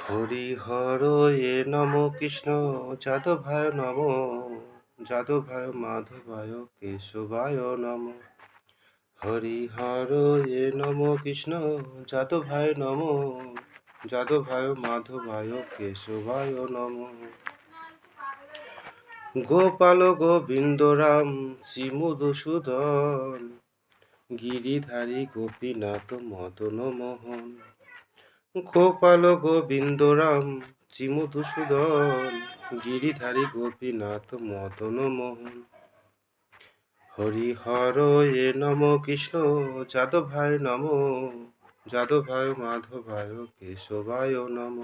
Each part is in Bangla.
হরিহর এ নম কৃষ্ণ যাদবায় নম যাদবায় মাধবায় কেশবায় নম। হরিহর এ নম কৃষ্ণ যাদবায় নম যাদবায় মাধবায় কেশবায় নম। গোপাল গোবিন্দ রাম শ্রীমধুসূদন গিরিধারী গোপীনাথ মদন মোহন। গোপাল গোবিন্দ রাম শ্রীমধুসূদন গিরিধারী গোপীনাথ মদন মোহন। হরিহর এ নম কৃষ্ণ যাদবায় নম যাদবায় মাধবায় কেশবায় নম।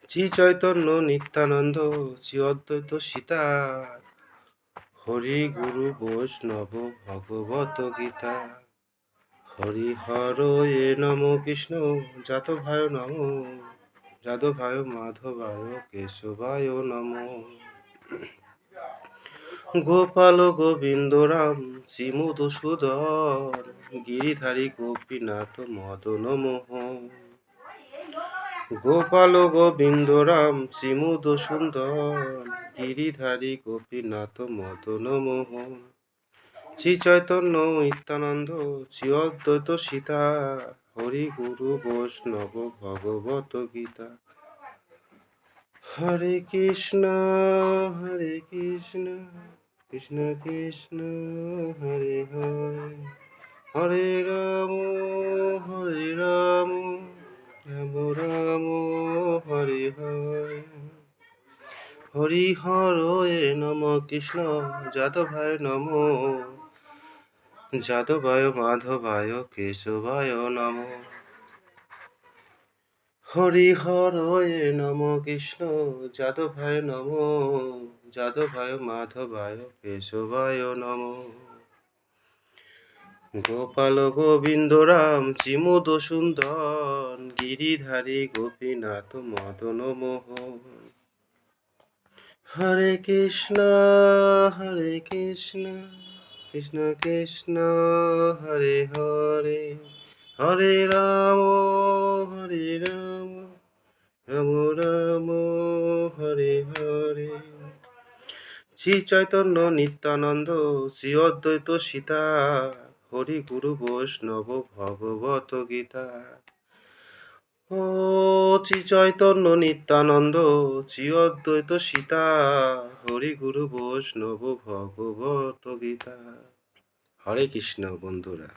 শ্রী চৈতন্য নিত্যানন্দ শ্রী অদ্বৈত সীতা হরি গুরু বৈষ্ণব ভগবত গীতা। হরিহর এ নম কৃষ্ণ যাদবায় নম যাদবায় মাধবায় কেশবায় নম। গোপাল গোবিন্দ রাম শ্রীমধুসূদন গিরিধারী গোপীনাথ মদন মোহন। গোপাল গোবিন্দ রাম শ্রীমধুসূদন গিরিধারী গোপীনাথ মদন মোহন। শ্রী চৈতন্য নিত্যানন্দ শ্রী অদ্বৈত সীতা হরি গুরু বৈষ্ণব ভগবত গীতা। হরে কৃষ্ণ কৃষ্ণ কৃষ্ণ হরে হরে হরে রাম রাম রাম হরে হরে। হরিহর এ নম কৃষ্ণ যাদবায় নম যাদবায় মাধবায় কেশবায় নম। হরিহর এ নম কৃষ্ণ যাদবায় নম যাদবায় মাধবায় কেশবায় নম। গোপাল গোবিন্দ রাম শ্রীমধুসূদন গিরিধারী গোপীনাথ মদন মোহন। হরে কৃষ্ণ কৃষ্ণ কৃষ্ণ হরে হরে হরে রাম রাম রাম হরে হরে। শ্রী চৈতন্য নিত্যানন্দ শ্রী অদ্বৈত সীতা হরি গুরু বৈষ্ণব ভগবত গীতা। ও শ্রী চৈতন্য নিত্যানন্দ শ্রী অদ্বৈত সীতা হরি গুরু বৈষ্ণব ভগবত গীতা। হরে কৃষ্ণ বন্ধুরা।